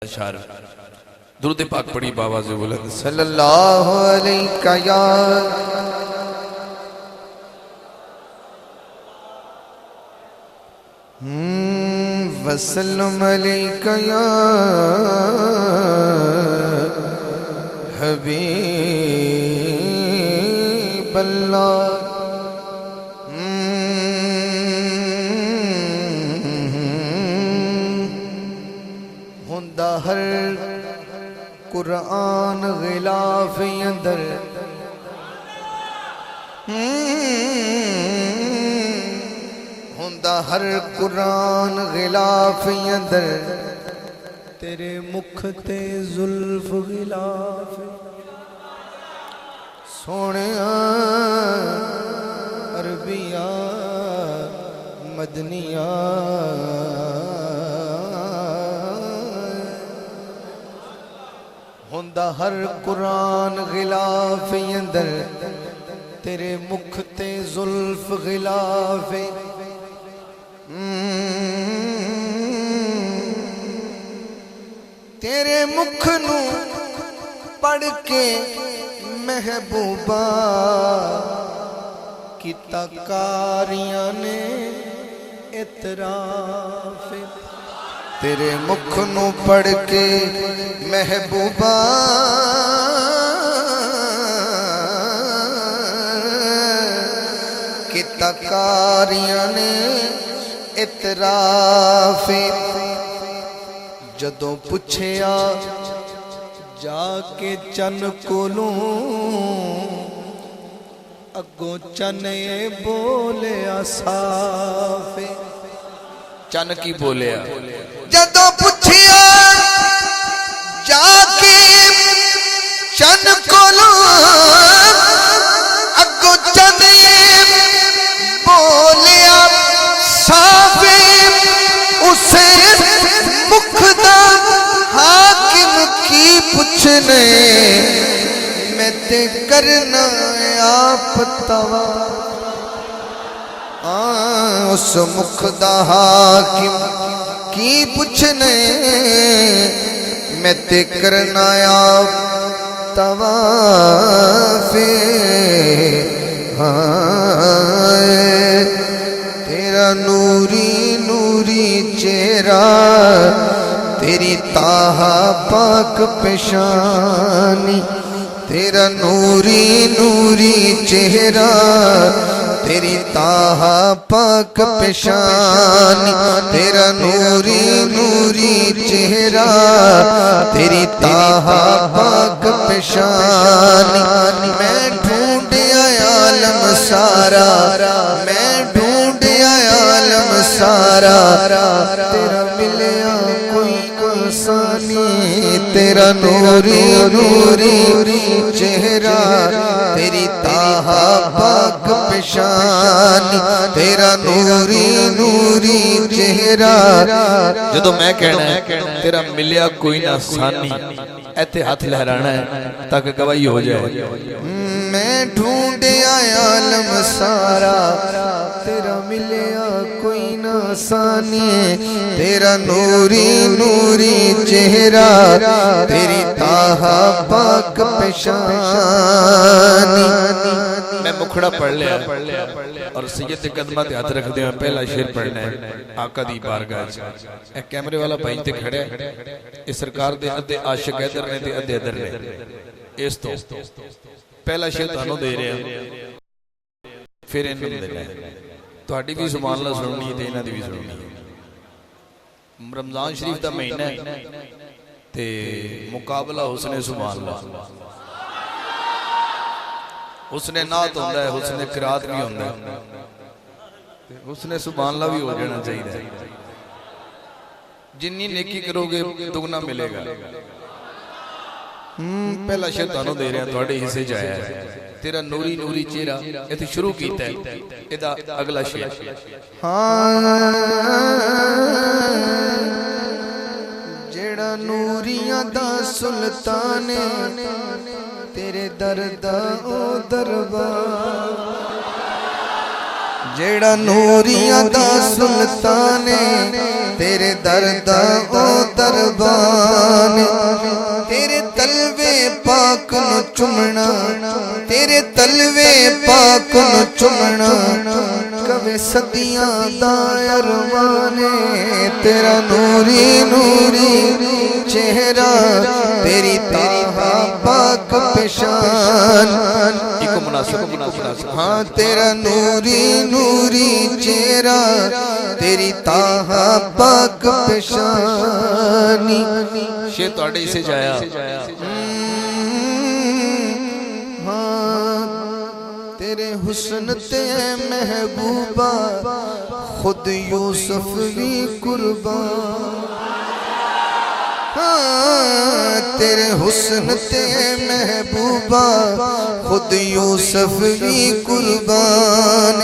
दुरूद पाक पढ़ी बाबा से बुलंद सल्लल्लाहु अलैका या वसल्लम अलैका या हबीब अल्लाह। हुंदा हर कुरान गिलाफ अंदर हुंदा हर कुरान गिलाफ अंदर तेरे मुख ते जुल्फ गिलाफ सोने अरबिया मदनिया हुंदा हर कुरान गिलाफ अंदर तेरे मुख ते जुल्फ गिलाफ। तेरे मुख नू पढ़ के महबूबा किता कारियां ने इतराफ। तेरे मुख नू पढ़ के महबूबा किता कारियां ने इतराफ। जदों पुछया जाके चन कोलों अगों चन बोलिया साफ। चन की बोलिया जदों पुछया जाके चन कोलों अगों चन बोलिया साफ। उसे मुखदा हाकिम की पुछने मैं ते करना आप तवा। उस मुखदा हाकिम की पुछने मैं ते करना आप तवाफे। तेरा नूरी नूरी चेहरा तेरी ताहा पाक पेशानी। तेरा नूरी नूरी चेहरा तेरी ताहा पाक पेशानी। तेरा नूरी नूरी चेहरा तेरी ताहा पाक पेशानी। मैं ढूंढया आलम सारा मैं ढूंढया आलम सारा तेरा मिलया कोई आसानी। तेरा नूरी नूरी चेहरा तेरी ताहा पाक पेशानी। तेरा नूरी नूरी चेहरा। जदों मैं कहना है तेरा मिलिया कोई ना सानी ऐथे हाथ लहराना है ताकि गवाही हो जाए। मैं ढूंढया आलम सारा तेरा मिलया कोई ना सानी। तेरा नूरी नूरी चेहरा तेरी ताहा पाक पेशानी। मैं मुखड़ा पढ़ लिया और सैयद के कदमां ते हाथ रख दिया। पहला शेर पढ़ना है आका दी बारगाह च। ए कैमरे वाला भाई ते खड़े इस सरकार दे अद्धे आशिक इधर ने ते अद्धे इधर ने। इस तो पहला शेर तुहानू दे रहे हैं फिर इन्हां नूं देना है। तुहाडी भी सुभान अल्लाह सुननी ते इन्हां दी भी सुननी। रमजान शरीफ दा महीना है ते मुकाबला हुस्ने सुभान अल्लाह। हुस्ने नात होंदा है हुस्ने किरात भी होंदा है हुस्ने सुभान अल्लाह भी हो जाना चाहिए। जिन्नी नेकी करोगे दुगना मिलेगा। पहला शेर तुहानू दे रहे हैं तुहाडे हिस्से च आया है। तेरा नूरी नूरी चेहरा इत्थे शुरू कीता है इहदा अगला शेर। जेड़ा नूरियां दा सुल्तान तेरे दर दा ओ दरबार। जेड़ा नूरियां दा सुल्तान तेरे दर्द ओ दरबान तेरे तलवे पाक नु चुमना तेरे तलवे पाक नु चुमना कवे सदियां दा अरमाने तेरा नूरी नूरी चेहरा तेरी ताहा पाक पेशान इको मुनासिब हाँ तेरा नूरी नूरी चेहरा तेरी ताहा पाक पेशानी शेर तुहाडे इसे जाया हाँ तेरे हुस्न ते महबूबा खुद यूसुफ भी कुर्बान हाँ तेरे हुस्न ते महबूबा खुद यूसुफ भी कुर्बान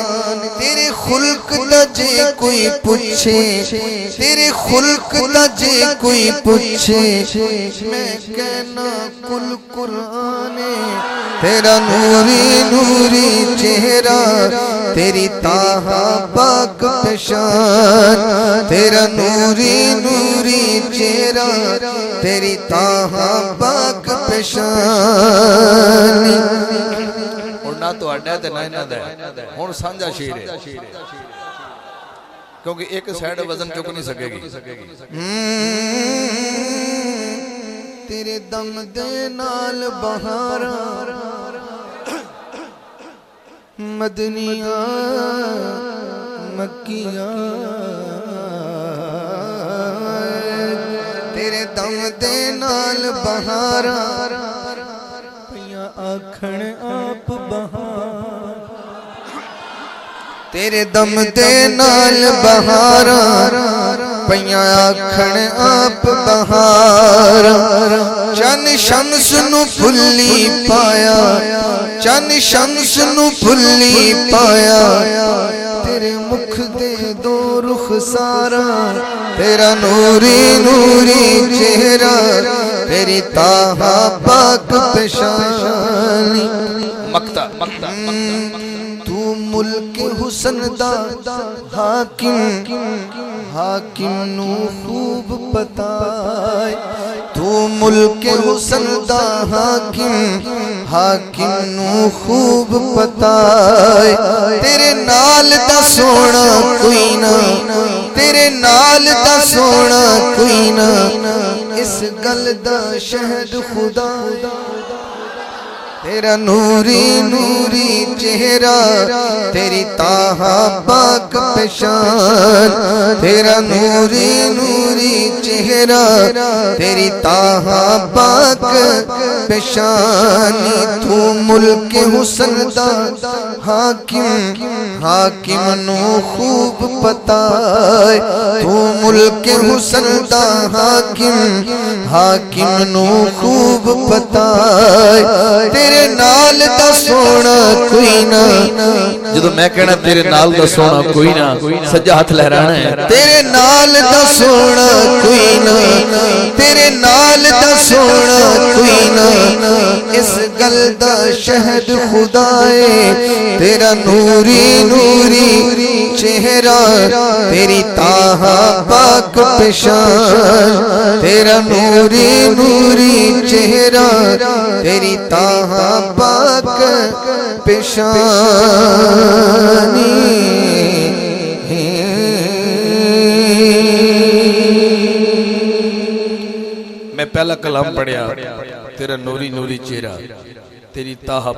तेरे खुल्क दा जे कोई पूछे तेरे खुल्क दा जे कोई पूछे मैं कहना कुल कुरान तेरा नूरी नूरी चेहरा तेरी ताहा पाक पेशान तेरा नूरी नूरी चेहरा तेरी ताहा पाक पेशान और ना तुहाडा ते ना इन्हां दा हुण सांझा शेर है क्योंकि एक साइड वजन चुक नहीं सकेगी तेरे दम दे नाल बहारा मदनिया मक्किया तेरे दम दे नाल बहारा पिया आखण आप बहार तेरे दम दे नाल बहारा पिया आखण आप बहार चन शम्स नु फुल्ली पाया चन शम्स नु फुल्ली पाया तेरे मुख दे दो रुख सारा तेरा नूरी नूरी चेहरा तेरी ताहा पाक पेशानी मक्ता मक्ता तू मुल्क हुसन दा हाकिम हाकिम नू खूब पताए तू मुल्क हुसन दा हाकिम हाकिम नू खूब पताए तेरे नाल दा सोना कोई ना तेरे नाल दा सोना कोई ना इस गल दा शहद खुदा तेरा नूरी नूरी चेहरा तेरी ताहा पाक पेशान तेरा नूरी नूरी चेहरा तेरी ताहा पाक पेशानी तू मुल्क हुसन दा हाकिम हाकिम नु खूब पताए तू मुल्क हुसन दा हाकिम हाकिम नु खूब पताए तेरे नाल दा सोना कोई ना जदों मैं कहना तेरे नाल दा सोना कोई ना सज्जा हाथ लहराना है तेरे नाल दा सोना कोई ना तेरे नाल दा सोना कोई ना इस गल दा शहद खुदाए तेरा नूरी नूरी चेहरा तेरी ताहा पाक पेशान तेरा नूरी नूरी चेहरा तेरी ताहा पाक पेशानी मैं पहला कलाम पढ़िया तेरा नूरी नूरी चेहरा तेरी ताहा